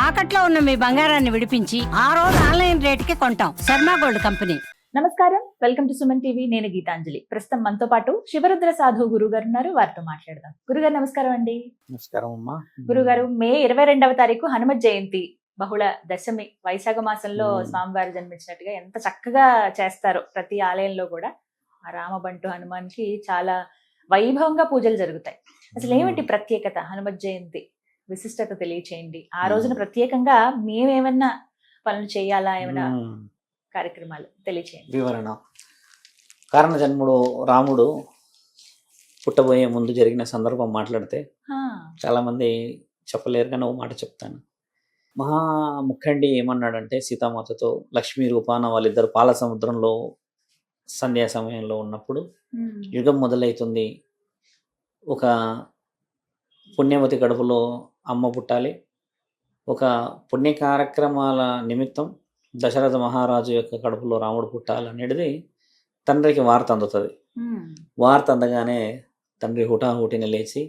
తాకట్లో ఉన్న మీ బంగారాన్ని విడిపించి ఆ రోజు ఆన్లైన్ రేటుకి కొంటాం. Sharma gold company. నమస్కారం, వెల్కమ్ టు సుమన్ టీవీ. నేను గీతాంజలి. ప్రస్తుతం మనతో పాటు శివరుద్ర సాధు గురువు గారు ఉన్నారు. వారితో మాట్లాడదాం. గురుగారు నమస్కారం అండి. నమస్కారం అమ్మా. గురుగారు, మే 22వ తారీఖు హనుమత్ జయంతి, బహుళ దశమి, వైశాఖ మాసంలో స్వామివారు జన్మించినట్టుగా ఎంత చక్కగా చేస్తారో ప్రతి ఆలయంలో కూడా. ఆ రామబంటు హనుమాన్ కి చాలా వైభవంగా పూజలు జరుగుతాయి. అసలు ఏమిటి ప్రత్యేకత? హనుమత్ జయంతి విశిష్టత తెలియచేయండి. ఆ రోజున ప్రత్యేకంగా మేమేమన్నా పనులు చేయాలా, ఏమైనా కార్యక్రమాలు తెలియచేయండి. వివరణ. కారణ జన్ముడు రాముడు పుట్టబోయే ముందు జరిగిన సందర్భం మాట్లాడితే చాలా మంది చెప్పలేరు, కానీ ఒక మాట చెప్తాను. మహాముఖండి ఏమన్నాడంటే, సీతామాతతో లక్ష్మీ రూపాన వాళ్ళిద్దరు పాల సముద్రంలో సంధ్యా సమయంలో ఉన్నప్పుడు యుగం మొదలవుతుంది, ఒక పుణ్యవతి గడుపులో అమ్మ పుట్టాలి, ఒక పుణ్య కార్యక్రమాల నిమిత్తం దశరథ మహారాజు యొక్క కడుపులో రాముడు పుట్టాలనేది తండ్రికి వార్త అందుతుంది. వార్త అందగానే తండ్రి హుటాహుటిని లేచి,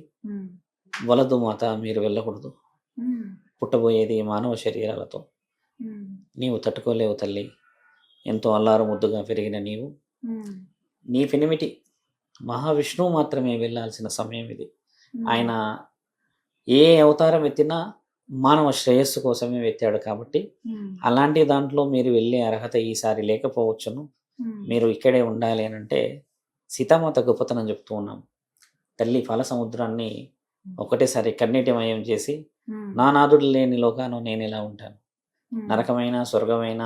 వలదు మాత, మీరు వెళ్ళకూడదు, పుట్టబోయేది మానవ శరీరాలతో, నీవు తట్టుకోలేవు తల్లి, ఎంతో అల్లారు ముద్దుగా పెరిగిన నీవు, నీ పెనిమిటి మహావిష్ణువు మాత్రమే వెళ్ళాల్సిన సమయం ఇది. ఆయన ఏ అవతారం ఎత్తినా మానవ శ్రేయస్సు కోసమే ఎత్తాడు కాబట్టి అలాంటి దాంట్లో మీరు వెళ్ళే అర్హత ఈసారి లేకపోవచ్చును, మీరు ఇక్కడే ఉండాలి అని అంటే సీతామాత గొప్పతనం చెప్తూ ఉన్నాం. తల్లి పాల సముద్రాన్ని ఒకటేసారి కన్నీటిమయం చేసి, నా నాదుడు లేని లోకాను నేను ఎలా ఉంటాను, నరకమైన స్వర్గమైన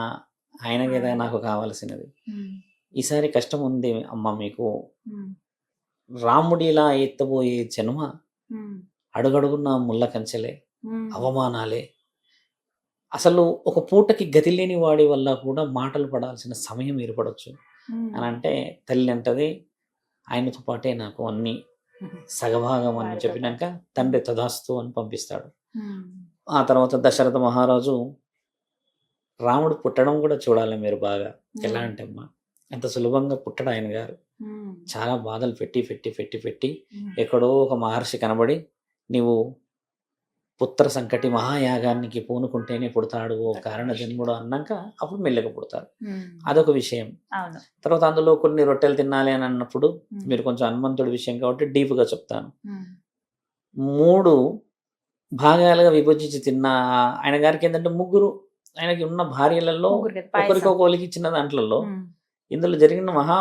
ఆయనకేదా నాకు కావలసినది, ఈసారి కష్టం ఉంది అమ్మ మీకు, రాముడిలా ఎత్తబోయే జన్మ అడుగడుగున్న ముళ్ళ కంచెలే, అవమానాలే, అసలు ఒక పూటకి గతి లేని వాడి వల్ల కూడా మాటలు పడాల్సిన సమయం ఏర్పడవచ్చు అని అంటే తల్లి అంటది, ఆయనతో పాటే నాకు అన్ని సగభాగం అని చెప్పినాక తండ్రి తదాస్తు అని పంపిస్తాడు. ఆ తర్వాత దశరథ మహారాజు రాముడు పుట్టడం కూడా చూడాలి మీరు బాగా. ఎలా అంటే అమ్మా, ఎంత సులభంగా పుట్టడు ఆయన గారు. చాలా బాధలు పెట్టి పెట్టి పెట్టి పెట్టి ఎక్కడో ఒక మహర్షి కనబడి, నీవు పుత్ర సంకటి మహాయాగానికి పూనుకుంటేనే పుడతాడు ఓ కారణ జన్ముడు అన్నాక అప్పుడు మెల్లగా పుడతారు. అదొక విషయం. తర్వాత అందులో కొన్ని రొట్టెలు తినాలి అని అన్నప్పుడు, మీరు కొంచెం హనుమంతుడి విషయం కాబట్టి డీప్గా చెప్తాను. 3 భాగాలుగా విభజించి తిన్న ఆయన గారికి ఏంటంటే, ముగ్గురు ఆయనకి ఉన్న భార్యలలో ఒకరికొకరికి ఇచ్చిన దాంట్లో ఇందులో జరిగిన మహా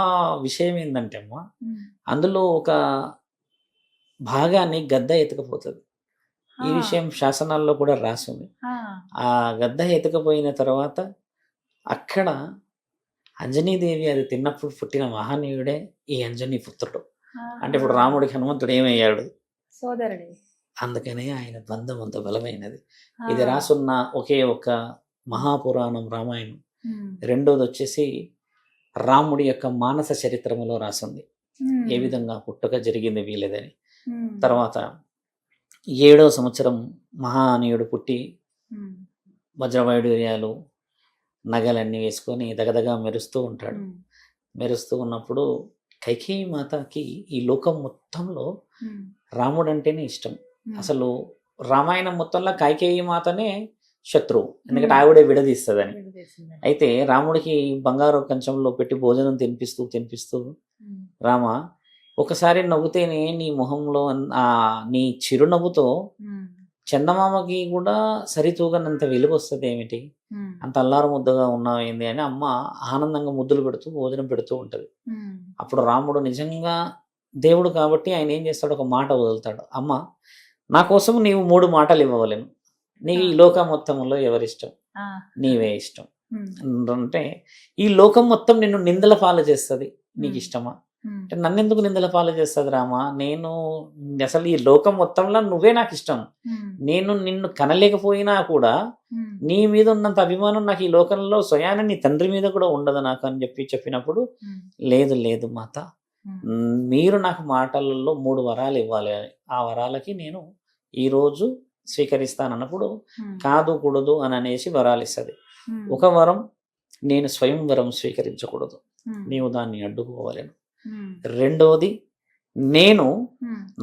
విషయం ఏంటంటే అమ్మ, అందులో ఒక భాగాన్ని గద్ద ఎత్తుకపోతుంది. ఈ విషయం శాసనాల్లో కూడా రాసింది. ఆ గద్ద ఎత్తుకపోయిన తర్వాత అక్కడ అంజనీదేవి అది తిన్నప్పుడు పుట్టిన మహానీయుడే ఈ అంజనీ పుత్రుడు. అంటే ఇప్పుడు రాముడికి హనుమంతుడు ఏమయ్యాడు? సోదరుడే. అందుకనే ఆయన బంధం అంత బలమైనది. ఇది రాసున్న ఒకే ఒక మహాపురాణం రామాయణం. రెండోది వచ్చేసి రాముడి యొక్క మానస చరిత్రములో రాసింది, ఏ విధంగా పుట్టుక జరిగింది వీలేదని. తర్వాత 7వ సంవత్సరం మహానీయుడు పుట్టి వజ్రవైడూర్యాలు నగలన్నీ వేసుకొని దగదగా మెరుస్తూ ఉంటాడు. మెరుస్తూ ఉన్నప్పుడు కైకేయి మాతకి ఈ లోకం మొత్తంలో రాముడు అంటేనే ఇష్టం. అసలు రామాయణం మొత్తంలో కైకేయి మాతనే శత్రువు, ఎందుకంటే ఆవిడే విడదీస్తుందని. అయితే రాముడికి బంగారు కంచంలో పెట్టి భోజనం తినిపిస్తూ తినిపిస్తూ, రామ ఒకసారి నవ్వుతేనే నీ మొహంలో నీ చిరునవ్వుతో చందమామకి కూడా సరితూగనంత వెలుగు వస్తుంది ఏమిటి, అంత అల్లారు ముద్దగా ఉన్నావు ఏంది అని అమ్మ ఆనందంగా ముద్దులు పెడుతూ భోజనం పెడుతూ ఉంటుంది. అప్పుడు రాముడు నిజంగా దేవుడు కాబట్టి ఆయన ఏం చేస్తాడు, ఒక మాట వదులుతాడు, అమ్మ నా కోసం నీవు 3 మాటలు ఇవ్వవలేను, నీకు ఈ లోకం మొత్తంలో ఎవరిష్టం? నీవే ఇష్టం. అంటే ఈ లోకం మొత్తం నిన్ను నిందల పాలు చేస్తుంది, నీకు ఇష్టమా? అంటే నన్నెందుకు నిందల పాలు చేస్తుంది రామా? నేను అసలు ఈ లోకం మొత్తంలో నువ్వే నాకు ఇష్టం, నేను నిన్ను కనలేకపోయినా కూడా నీ మీద ఉన్నంత అభిమానం నాకు ఈ లోకంలో స్వయాన నీ తండ్రి మీద కూడా ఉండదు నాకు అని చెప్పినప్పుడు, లేదు లేదు మాత, మీరు నాకు మాటలలో 3 వరాలు ఇవ్వాలి, ఆ వరాలకి నేను ఈరోజు స్వీకరిస్తానన్నప్పుడు కాదు కూడదు అని అనేసి వరాలు ఇస్తుంది. ఒక వరం, నేను స్వయం వరం స్వీకరించకూడదు, నీవు దాన్ని అడ్డుకోవాలను. రెండవది, నేను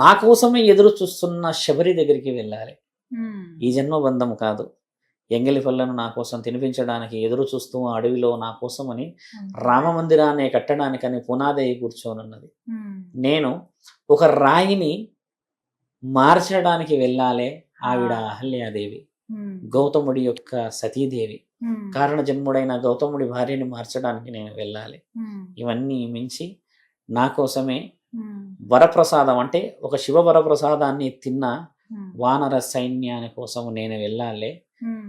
నా కోసమే ఎదురు చూస్తున్న శబరి దగ్గరికి వెళ్ళాలి, ఈ జన్మ బంధం కాదు, ఎంగిలి పళ్ళను నా కోసం తినిపించడానికి ఎదురు చూస్తూ అడవిలో నా కోసమని రామ మందిరాన్ని కట్టడానికని పునాది కూర్చోనున్నది. నేను ఒక రాయిని మార్చడానికి వెళ్ళాలే, ఆవిడ అహల్యాదేవి, గౌతముడి యొక్క సతీదేవి, కారణ జన్ముడైన గౌతముడి భార్యని మార్చడానికి నేను వెళ్ళాలి. ఇవన్నీ మించి నా కోసమే వరప్రసాదం అంటే ఒక శివ వరప్రసాదాన్ని తిన్న వానర సైన్యాని కోసం నేను వెళ్ళాలి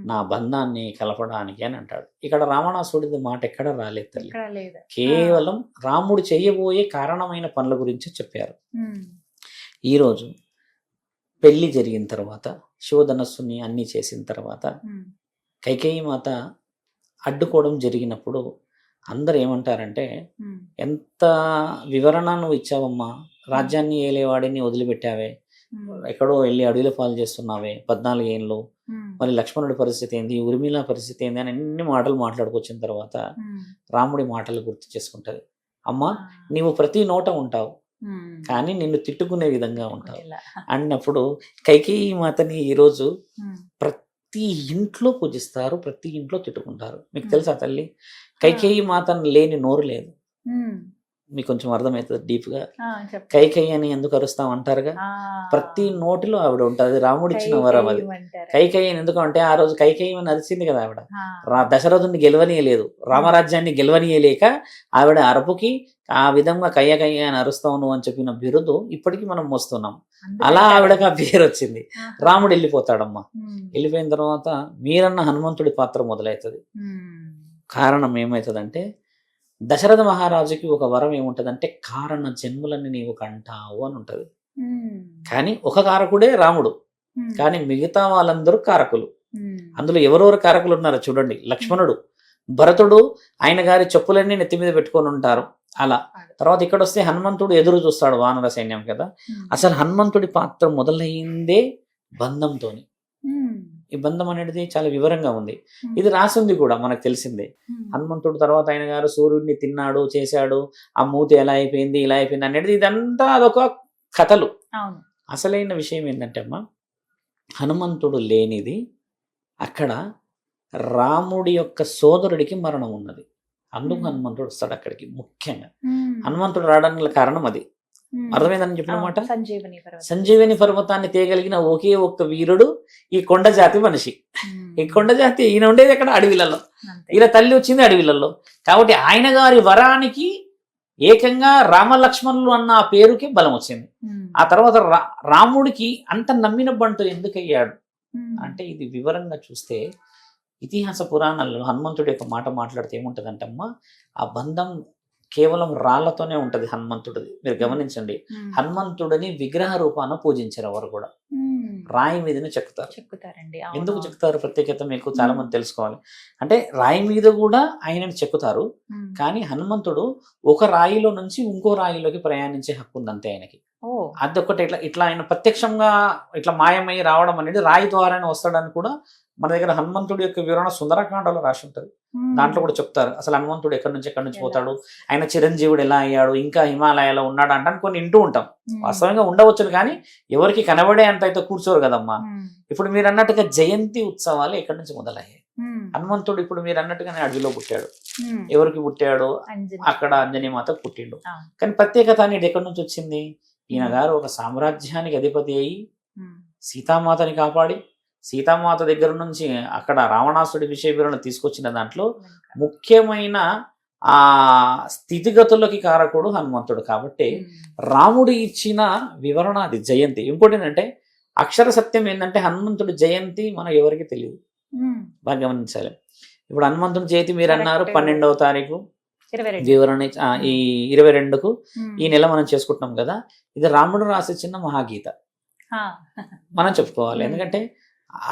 నా బంధాన్ని కలపడానికి అని అంటాడు. ఇక్కడ రావణాసుడిది మాట ఎక్కడ రాలేదు తల్లి, కేవలం రాముడు చేయబోయే కారణమైన పనుల గురించి చెప్పారు. ఈరోజు పెళ్లి జరిగిన తర్వాత శివధనస్సుని అన్ని చేసిన తర్వాత కైకేయి మాత అడ్డుకోవడం జరిగినప్పుడు అందరు ఏమంటారంటే, ఎంత వివరణ నువ్వు ఇచ్చావమ్మా, రాజ్యాన్ని ఏలేవాడిని వదిలిపెట్టావే, ఎక్కడో వెళ్ళి అడవిలో పాలు చేస్తున్నావే 14 ఏళ్ళు, మరి లక్ష్మణుడి పరిస్థితి ఏంది, ఉర్మిళ పరిస్థితి ఏంది అని అన్ని మాటలు మాట్లాడుకొచ్చిన తర్వాత రాముడి మాటలు గుర్తు చేసుకుంటది. అమ్మా, నీవు ప్రతి నోట ఉంటావు కానీ నిన్ను తిట్టుకునే విధంగా ఉంటావు అన్నప్పుడు కైకేయి మాతని ఈరోజు ప్రతి ఇంట్లో పూజిస్తారు, ప్రతి ఇంట్లో తిట్టుకుంటారు. మీకు తెలుసా తల్లి, కైకేయి మాతను లేని నోరు లేదు. మీకు కొంచెం అర్థమవుతుంది డీప్గా. కైకేయి అని ఎందుకు అరుస్తాం అంటారుగా, ప్రతి నోటిలో ఆవిడ ఉంటుంది. రాముడు ఇచ్చిన వరం అది. కైకేయి ఎందుకంటే ఆ రోజు కైకేయి అని అరిచింది కదా ఆవిడ, దశరథుని గెలవనీయలేదు, రామరాజ్యాన్ని గెలవనీయలేక ఆవిడ అరుపుకి ఆ విధంగా కయ్య కయ్య అని అరుస్తావు అని చెప్పిన బిరుదు ఇప్పటికీ మనం మోస్తున్నాం. అలా ఆవిడకి ఆ పేరు వచ్చింది. రాముడు వెళ్ళిపోతాడమ్మా. వెళ్ళిపోయిన తర్వాత మీరన్న హనుమంతుడి పాత్ర మొదలవుతుంది. కారణం ఏమవుతుందంటే, దశరథ మహారాజుకి ఒక వరం ఏముంటదంటే, కారణ జన్ములని నీవు కంటావు అని ఉంటది. కానీ ఒక కారకుడే రాముడు, కానీ మిగతా వాళ్ళందరూ కారకులు. అందులో ఎవరెవరు కారకులు ఉన్నారో చూడండి. లక్ష్మణుడు, భరతుడు ఆయన గారి చెప్పులన్నీ నెత్తి మీద పెట్టుకొని ఉంటారు. అలా తర్వాత ఇక్కడ వస్తే హనుమంతుడు ఎదురు చూస్తాడు వానర సైన్యం కదా. అసలు హనుమంతుడి పాత్ర మొదలైందే బంధంతోని. ఈ బంధం అనేది చాలా వివరంగా ఉంది. ఇది రాసింది కూడా మనకు తెలిసిందే. హనుమంతుడు తర్వాత ఆయన గారు సూర్యుడిని తిన్నాడు, చేశాడు, ఆ మూతి ఎలా అయిపోయింది, ఇలా అయిపోయింది అనేది ఇదంతా అదొక కథలు. అసలైన విషయం ఏంటంటే అమ్మా, హనుమంతుడు లేనిది అక్కడ రాముడి యొక్క సోదరుడికి మరణం ఉన్నది. అందుకు హనుమంతుడు వస్తాడు అక్కడికి. ముఖ్యంగా హనుమంతుడు రావడానికి కారణం అది. అర్థమైందని చెప్పినమాట. సంజీవని పర్వతాన్ని తేగలిగిన ఒకే ఒక్క వీరుడు ఈ కొండ జాతి మనిషి. ఈ కొండ జాతి ఈయన ఉండేది అక్కడ అడవిలలో, ఈయన తల్లి వచ్చింది అడవిలలో. కాబట్టి ఆయన గారి వరానికి ఏకంగా రామలక్ష్మణులు అన్న ఆ పేరుకి బలం వచ్చింది. ఆ తర్వాత రాముడికి అంత నమ్మిన బంటు ఎందుకయ్యాడు అంటే, ఇది వివరంగా చూస్తే ఇతిహాస పురాణాల్లో హనుమంతుడి యొక్క మాట మాట్లాడితే ఏముంటదంటమ్మా, ఆ బంధం కేవలం రాళ్లతోనే ఉంటది హనుమంతుడిది. మీరు గమనించండి, హనుమంతుడిని విగ్రహ రూపాన పూజించారు ఎవరు కూడా, రాయి మీదనే చెక్కుతారండి. ఎందుకు చెక్కుతారు ప్రత్యేకత మీకు చాలా మంది తెలుసుకోవాలి. అంటే రాయి మీద కూడా ఆయనని చెక్కుతారు, కానీ హనుమంతుడు ఒక రాయిలో నుంచి ఇంకో రాయిలోకి ప్రయాణించే హక్కు ఉంది అంతే ఆయనకి. అదొకటి ఇట్లా ఆయన ప్రత్యక్షంగా ఇట్లా మాయమై రావడం అనేది రాయి ద్వారానే వస్తాడని కూడా మన దగ్గర హనుమంతుడి యొక్క వివరణ సుందరకాండలో రాసి ఉంటుంది. దాంట్లో కూడా చెప్తారు అసలు హనుమంతుడు ఎక్కడి నుంచి పోతాడు, ఆయన చిరంజీవుడు ఎలా అయ్యాడు, ఇంకా హిమాలయాలో ఉన్నాడు అంటే కొన్ని వింటూ ఉంటాం. వాస్తవంగా ఉండవచ్చును కానీ ఎవరికి కనబడే అంత అయితే కూర్చోరు కదమ్మా. ఇప్పుడు మీరు అన్నట్టుగా జయంతి ఉత్సవాలు ఎక్కడి నుంచి మొదలయ్యాయి. హనుమంతుడు ఇప్పుడు మీరు అన్నట్టుగానే అడవిలో పుట్టాడు. ఎవరికి పుట్టాడు, అక్కడ అంజనీమాత పుట్టిండు. కానీ ప్రత్యేకత అనేది ఎక్కడి నుంచి వచ్చింది, ఈయన గారు ఒక సామ్రాజ్యానికి అధిపతి అయి సీతామాతని కాపాడి సీతామాత దగ్గర నుంచి అక్కడ రావణాసుడి విషయ వివరణ తీసుకొచ్చిన దాంట్లో ముఖ్యమైన ఆ స్థితిగతులకి కారకుడు హనుమంతుడు. కాబట్టి రాముడు ఇచ్చిన వివరణ అది జయంతి. ఇంకోటి ఏంటంటే అక్షర సత్యం ఏంటంటే హనుమంతుడి జయంతి మనం ఎవరికి తెలియదు, బాగా గమనించాలి. ఇప్పుడు హనుమంతుడి జయంతి మీరు అన్నారు 12వ తారీఖు వివరణ ఈ 22కు ఈ నెల మనం చేసుకుంటున్నాం కదా. ఇది రాముడు రాసి చిన్న మహాగీత మనం చెప్పుకోవాలి. ఎందుకంటే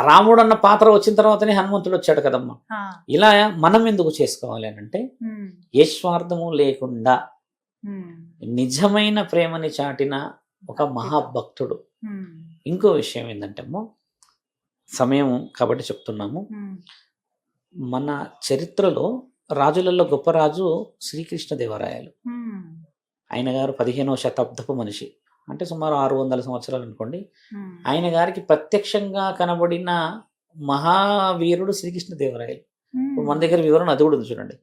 రాముడు అన్న పాత్ర వచ్చిన తర్వాతనే హనుమంతుడు వచ్చాడు కదమ్మా. ఇలా మనం ఎందుకు చేసుకోవాలి అని అంటే, ఏ స్వార్థము లేకుండా నిజమైన ప్రేమని చాటిన ఒక మహాభక్తుడు. ఇంకో విషయం ఏంటంటే అమ్మో, సమయం కాబట్టి చెప్తున్నాము, మన చరిత్రలో రాజులలో గొప్ప రాజు శ్రీకృష్ణదేవరాయలు. ఆయన గారు 15వ శతాబ్దపు మనిషి, అంటే సుమారు 600 సంవత్సరాలు అనుకోండి. ఆయన గారికి ప్రత్యక్షంగా కనబడిన మహావీరుడు శ్రీకృష్ణదేవరాయలు. ఇప్పుడు మన దగ్గర వివరణ అది కూడా ఉంది చూడండి.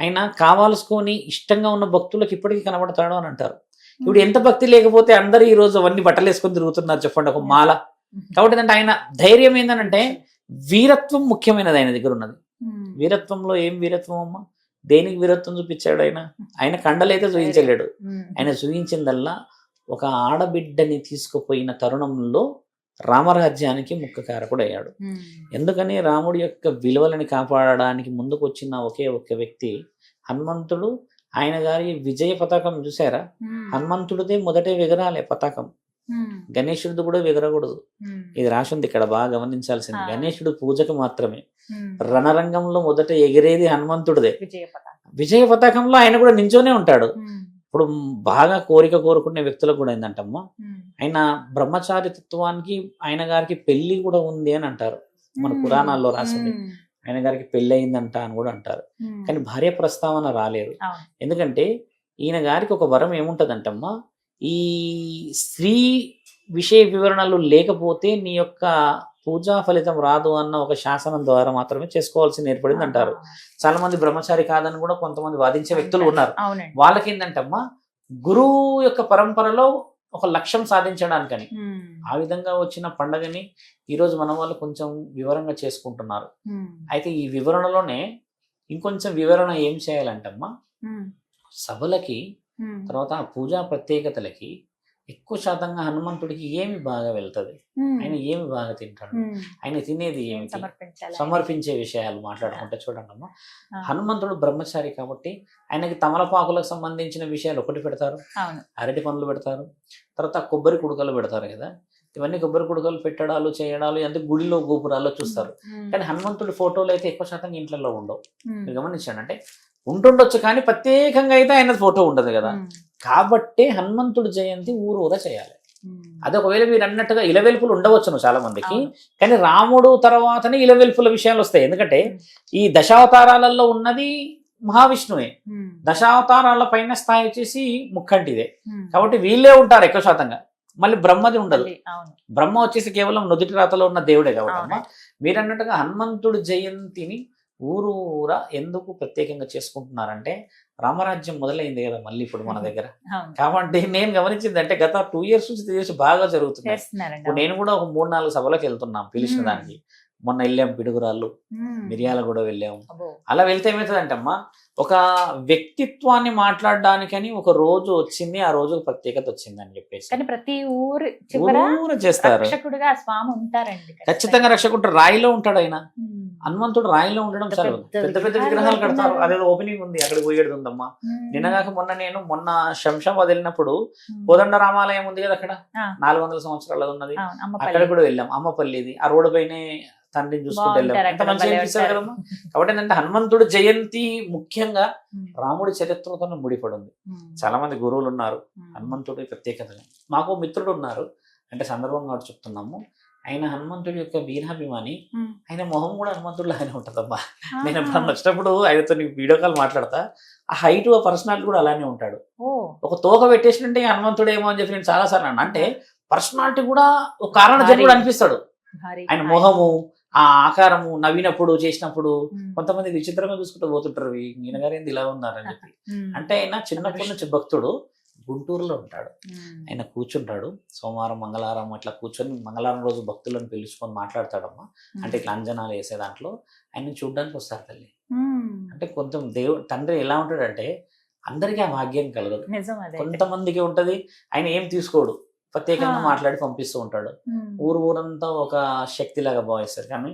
ఆయన కావాల్సుకొని ఇష్టంగా ఉన్న భక్తులకు ఇప్పటికీ కనబడతాడు అని అంటారు. ఇప్పుడు ఎంత భక్తి లేకపోతే అందరూ ఈ రోజు అవన్నీ బట్టలు వేసుకొని తిరుగుతున్నారు చెప్పండి, ఒక మాల. కాబట్టి ఏంటంటే ఆయన ధైర్యం ఏంటంటే వీరత్వం ముఖ్యమైనది ఆయన దగ్గర ఉన్నది. వీరత్వంలో ఏం వీరత్వం అమ్మా? దేనికి వీరత్వం చూపించాడు ఆయన? ఆయన కండలైతే చూపించలేడు. ఆయన చూపించిందల్లా ఒక ఆడబిడ్డని తీసుకుపోయిన తరుణంలో రామరాజ్యానికి ముఖ్య కారకుడు అయ్యాడు. ఎందుకని రాముడి యొక్క విలువలని కాపాడడానికి ముందుకు వచ్చిన ఒకే ఒక్క వ్యక్తి హనుమంతుడు. ఆయన గారి విజయ పతాకం చూసారా? హనుమంతుడిదే మొదటే ఎగరాలే పతాకం. గణేశుడిది కూడా ఎగరకూడదు. ఇది రాసింది ఇక్కడ, బాగా గమనించాల్సింది. గణేశుడు పూజకు మాత్రమే. రణరంగంలో మొదట ఎగిరేది హనుమంతుడిదే. విజయ పతాకంలో ఆయన కూడా నించోనే ఉంటాడు. ఇప్పుడు బాగా కోరుకునే వ్యక్తులకు కూడా ఏంటంటమ్మా, ఆయన బ్రహ్మచారి తత్వానికి ఆయన గారికి పెళ్లి కూడా ఉంది అని అంటారు. మన పురాణాల్లో రాసింది ఆయన గారికి పెళ్లి అయిందంట అని కూడా అంటారు. కానీ భార్య ప్రస్తావన రాలేదు. ఎందుకంటే ఈయన గారికి ఒక వరం ఏముంటదంటమ్మా, ఈ స్త్రీ విషయ వివరణలు లేకపోతే నీ యొక్క పూజా ఫలితం రాదు అన్న ఒక శాసనం ద్వారా మాత్రమే చేసుకోవాల్సింది ఏర్పడింది అంటారు. చాలా మంది బ్రహ్మచారి కాదని కూడా కొంతమంది వాదించే వ్యక్తులు ఉన్నారు. వాళ్ళకి ఏంటంటమ్మా, గురువు యొక్క పరంపరలో ఒక లక్ష్యం సాధించడానికని ఆ విధంగా వచ్చిన పండగని ఈరోజు మన వాళ్ళు కొంచెం వివరంగా చేసుకుంటున్నారు. అయితే ఈ వివరణలోనే ఇంకొంచెం వివరణ ఏం చేయాలంటమ్మా, సభలకి తర్వాత పూజా ప్రత్యేకతలకి ఎక్కువ శాతంగా హనుమంతుడికి ఏమి బాగా వెళ్తుంది, ఆయన ఏమి బాగా తింటాడు, ఆయన తినేది ఏమి, సమర్పించే విషయాలు మాట్లాడుకుంటే చూడండి అమ్మా. హనుమంతుడు బ్రహ్మచారి కాబట్టి ఆయనకి తమలపాకులకు సంబంధించిన విషయాలు ఒకటి పెడతారు, అరటి పండ్లు పెడతారు, తర్వాత కొబ్బరి కుడుకలు పెడతారు కదా. ఇవన్నీ కొబ్బరి కుడుకలు పెట్టడాలు చేయడాలు అంటే గుడిలో గోపురాల్లో చూస్తారు. కానీ హనుమంతుడి ఫోటోలు అయితే ఎక్కువ శాతం ఇంట్లో ఉండవు. మీరు గమనించండి, అంటే ఉంటుండొచ్చు కానీ ప్రత్యేకంగా అయితే ఆయన ఫోటో ఉండదు కదా. కాబట్టి హనుమంతుడి జయంతి ఊరూరా చేయాలి. అది ఒకవేళ మీరు అన్నట్టుగా ఇలవెల్పులు ఉండవచ్చును చాలా మందికి, కానీ రాముడు తర్వాతనే ఇలవెల్పుల విషయాలు వస్తాయి. ఎందుకంటే ఈ దశావతారాలలో ఉన్నది మహావిష్ణువే, దశావతారాల పైన స్థాయి వచ్చేసి ముక్కంటిదే. కాబట్టి వీళ్ళే ఉంటారు ఎక్కువ శాతంగా. మళ్ళీ బ్రహ్మది ఉండదు. బ్రహ్మ వచ్చేసి కేవలం నుదుటి రాతలో ఉన్న దేవుడే కాబట్టి మీరు అన్నట్టుగా హనుమంతుడి జయంతిని ఊరూరా ఎందుకు ప్రత్యేకంగా చేసుకుంటున్నారంటే రామరాజ్యం మొదలైంది కదా మళ్ళీ ఇప్పుడు మన దగ్గర. కాబట్టి నేను గమనించింది అంటే గత 2 years నుంచి 3 years బాగా జరుగుతుంది. ఇప్పుడు నేను కూడా ఒక 3-4 సభలకు వెళ్తున్నాం పిలిచిన దానికి. మొన్న వెళ్ళాం పిడుగురాళ్ళు, మిరియాల కూడా వెళ్ళాము. అలా వెళ్తే ఏమవుతుందంటే అమ్మా, ఒక వ్యక్తిత్వాన్ని మాట్లాడడానికని ఒక రోజు వచ్చింది, ఆ రోజు ప్రత్యేకత వచ్చింది అని చెప్పేసి. కానీ ప్రతి ఊరు చేస్తారు. స్వామి ఉంటారండి, ఖచ్చితంగా రక్షకుడు. రాయిలో ఉంటాడు ఆయన. హనుమంతుడు రాయిలో ఉండడం చాలా పెద్ద పెద్ద విగ్రహాలు కడతారు. అదేదో ఓపెనింగ్ ఉంది, అక్కడ పోయేది ఉందమ్మా. నిన్నగాక మొన్న శంషాబాద్ వెళ్ళినప్పుడు కోదండ రామాలయం ఉంది కదా, అక్కడ 400 సంవత్సరాలు ఉన్నది. అక్కడ కూడా వెళ్ళాం. అమ్మపల్లిది ఆ రోడ్డు పైనే తండ్రిని చూసుకుంటూ వెళ్ళాం. ఎంత మంచిగా అనిపిస్తారు కదమ్మా. కాబట్టి ఏంటంటే హనుమంతుడు జయంతి ముఖ్యంగా రాముడి చరిత్రతో ముడిపడి ఉంది. చాలా మంది గురువులు ఉన్నారు హనుమంతుడి ప్రత్యేకత. మాకు మిత్రుడు ఉన్నారు, అంటే సందర్భంగా చెప్తున్నాము. ఆయన హనుమంతుడి యొక్క వీరాభిమాని. ఆయన మొహం కూడా హనుమంతుడు లాగానే ఉంటుందమ్మా. నేను ఎప్పుడు వచ్చినప్పుడు ఆయనతో వీడియో కాల్ మాట్లాడతా, ఆ హైట్ ఆ పర్సనాలిటీ కూడా అలానే ఉంటాడు. ఒక తోక పెట్టేసినట్టే హనుమంతుడు ఏమో అని చెప్పి నేను చాలా సార్లు అన్నా. అంటే పర్సనాలిటీ కూడా ఒక కారణ జన్ముడు అనిపిస్తాడు. ఆయన మొహము, ఆ ఆకారము, నవ్వినప్పుడు చేసినప్పుడు కొంతమంది విచిత్రంగా చూసుకుంటూ పోతుంటారు, ఈయన గారు ఏంది ఇలా ఉన్నారని చెప్పి. అంటే ఆయన చిన్నప్పటి నుంచి భక్తుడు. గుంటూరులో ఉంటాడు. ఆయన కూర్చుంటాడు సోమవారం మంగళవారం అట్లా కూర్చొని మంగళవారం రోజు భక్తులను పిలుచుకొని మాట్లాడతాడమ్మా. అంటే ఇట్లా అంజనాలు వేసే దాంట్లో ఆయన చూడ్డానికి వస్తారు తల్లి. అంటే కొంచెం తండ్రి ఎలా ఉంటాడంటే అందరికీ ఆ భాగ్యం కలగదు, కొంతమందికి ఉంటది. ఆయన ఏం తీసుకోడు, ప్రత్యేకంగా మాట్లాడి పంపిస్తూ ఉంటాడు. ఊరంతా ఒక శక్తిలాగా భావిస్తారు. కానీ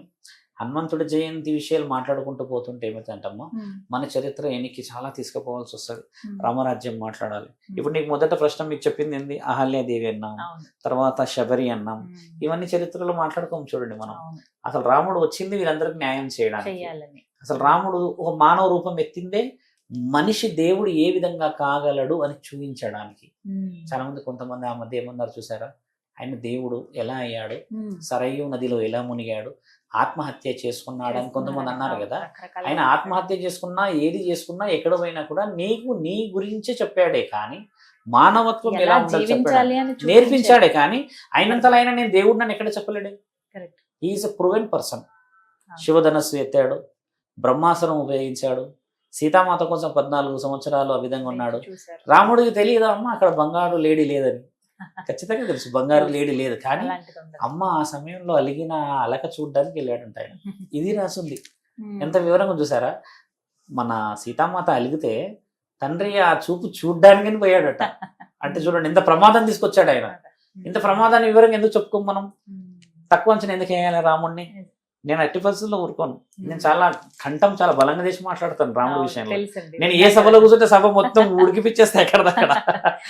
హనుమంతుడి జయంతి విషయాలు మాట్లాడుకుంటూ పోతుంటే ఏమైందంటమ్మా, మన చరిత్ర ఎన్నికి చాలా తీసుకుపోవాల్సి వస్తుంది. రామరాజ్యం మాట్లాడాలి. ఇప్పుడు నీకు మొదట ప్రశ్న మీకు చెప్పింది ఏంది, అహల్యాదేవి అన్నాం, తర్వాత శబరి అన్నాం. ఇవన్నీ చరిత్రలో మాట్లాడుకోము చూడండి మనం. అసలు రాముడు వచ్చింది వీళ్ళందరికీ న్యాయం చేయడానికి. అసలు రాముడు ఒక మానవ రూపం ఎత్తిందే మనిషి దేవుడు ఏ విధంగా కాగలడు అని చూపించడానికి. చాలా మంది కొంతమంది ఆ మధ్య ఏమన్నారు చూసారా, ఆయన దేవుడు ఎలా అయ్యాడు, సరయూ నదిలో ఎలా మునిగాడు, ఆత్మహత్య చేసుకున్నాడు అని కొంతమంది అన్నారు కదా. ఆయన ఆత్మహత్య చేసుకున్నా, ఏది చేసుకున్నా, ఎక్కడ పోయినా కూడా నీకు నీ గురించే చెప్పాడే కానీ మానవత్వం ఎలా ఉండాలి చెప్పాడు, నేర్పించాడే కానీ ఆయనంతలో ఆయన నేను దేవుడు నన్ను ఎక్కడ చెప్పలేడే. Is a proven person. శివధనస్సు ఎత్తాడు, బ్రహ్మాస్త్రం ఉపయోగించాడు, సీతామాత కోసం 14 సంవత్సరాలు ఆ విధంగా ఉన్నాడు. చూశారు. రాముడికి తెలియదా అమ్మ అక్కడ బంగారు లేడీ లేదని? ఖచ్చితంగా తెలుసు బంగారు లేడీ లేదు, కానీ అలాంటిది ఉండదు. అమ్మ ఆ సమయంలో అలిగిన అలక చూడడానికి వెళ్ళాడంట ఆయన. ఇది రాసుంది. ఉమ్. ఎంత వివరంగా చూసారా? మన సీతామాత అలిగితే తండ్రి ఆ చూపు చూడ్డానికి పోయాడట. అంటే చూడండి ఎంత ప్రమాదం తీసుకొచ్చాడు ఆయన. ఇంత ప్రమాదాన్ని వివరంగా ఎందుకు చెప్పుకోం మనం? ఉమ్. తక్కువ అంచనా ఎందుకు వేయాలి రాముడిని? నేను ఎట్టి పరిస్థితుల్లో ఊరుకోను. నేను చాలా కంఠం చాలా బలంగా చేసి మాట్లాడతాను రాముడి అవును, విషయంలో. తెలుసండి. నేను ఏ సభలో కూర్చుంటే సభ మొత్తం ఉడికిపిచ్చేస్తా ఎక్కడదక్కడ.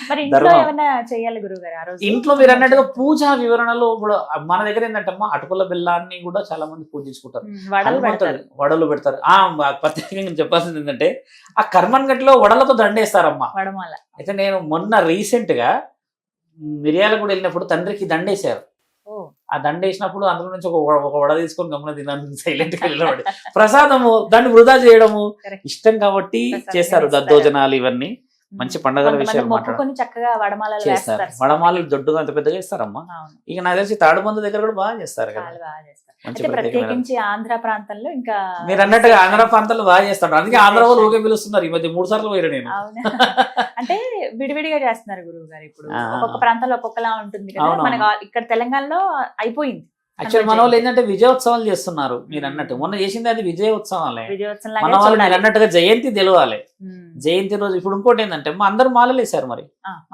మరి ఇంట్లో ధర్మం. ఏమైనా చెయ్యాలి గురువు గారు ఆ రోజు? ఇంట్లో మీరు అన్నట్టుగా పూజా వివరణలు కూడా మన దగ్గర ఏంటంటమ్మా, అటుకుల బెల్లాన్ని కూడా చాలా మంది పూజించుకుంటారు. వడలు హనుమంతుడు పెడతారు. వడలు పెడతారు. ప్రత్యేకంగా నేను చెప్పాల్సింది ఏంటంటే ఆ కర్మన్ గట్లో వడలతో దండేస్తారమ్మా. వడమాల. అయితే నేను మొన్న రీసెంట్ గా మిర్యాలగూడ వెళ్ళినప్పుడు తండ్రికి దండేశారు. ఓ. ఆ దండ వేసినప్పుడు అందులో నుంచి ఒక వడ తీసుకొని గమన తిన్నాను, సైలెంట్ గా వెళ్ళినవాడు. ప్రసాదము దాన్ని వృధా చేయడము Correct. ఇష్టం కాబట్టి ప్రసాదంగా చేస్తారు. ఇస్తారు. దద్దోజనాలు ఇవన్నీ మంచి పండగల కొంతమంది విషయాలు మాట్లాడారు. మొక్కుకొని చక్కగా వడమాలలు చేస్తారు. వేస్తారు. వడమాలు దొడ్డుగా అంత పెద్దగా ఇస్తారమ్మా. అవును, ఇక నాకు తెలిసి తాడుబందు దగ్గర కూడా బాగా చేస్తారు కదా. చాలా బాగా చేస్తారు. మంచి అయితే ప్రత్యేకమైన ప్రత్యేకించి ఆంధ్ర ప్రాంతంలో ఇంకా మీరు అన్నట్టుగా ఆంధ్ర ప్రాంతాల్లో బాగా చేస్తారు. అందుకే ఆంధ్ర వాళ్ళు ఊగే పిలుస్తున్నారు. ఈ మధ్య 3 సార్లు పోయారు నేను. అవునా? అంటే విడివిడిగా చేస్తున్నారు గురువు గారు ఇప్పుడు. ఆ. ఒక్కొక్క ప్రాంతంలో ఒక్కొక్కలా ఉంటుంది కదా. అవునవును. మనకు ఇక్కడ తెలంగాణలో అయిపోయింది యాక్చువల్ మన వాళ్ళు ఏంటంటే విజయోత్సవాలు చేస్తున్నారు. మీరు అన్నట్టు మొన్న చేసింది అది విజయోత్సవాలే. విజయోత్సవం మన లాగే వాళ్ళు మీరు చూడాలి. అన్నట్టుగా జయంతి తెలవాలి. ఉమ్. జయంతి రోజు ఇప్పుడు ఇంకోటి ఏంటంటే అందరూ మాలలు వేశారు. మరి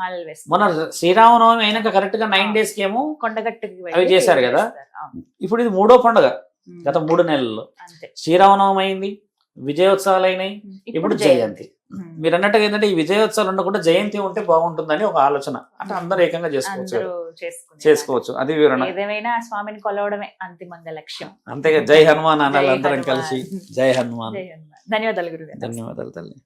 మాలలు వేస్తారు. మన శ్రీరామనవమి అయినాక కరెక్ట్ గా 9 days కి ఏమో కొండగట్టుకి అవి వెళ్ళి చేశారు కదా. వేస్తారు. అవును. ఇప్పుడు ఇది 3వ పండుగ ఉమ్. గత 3 నెలల్లో. అంతే. శ్రీరామనవమి అయింది, విజయోత్సవాలు అయినాయి, ఇప్పుడు జయంతి. ఉమ్. మీరు అన్నట్టుగా ఏంటంటే ఈ విజయోత్సవాలు ఉండకుండా జయంతి ఉంటే బాగుంటుందని ఒక ఆలోచన. అంటే అందరూ ఏకంగా చేసుకోవచ్చు అందరూ కదా. చేసుకోవచ్చు. అది వివరణ. ఏదేమైనా స్వామిని కొలవడమే అంతిమంగా లక్ష్యం. అంతేగా జై హనుమాన్ అనాలి జై అందరం హనుమాన్. కలిసి. జై హనుమాన్. జై హనుమాన్. ధన్యవాదాలు గురుగారు. ధన్యవాదాలు తల్లి.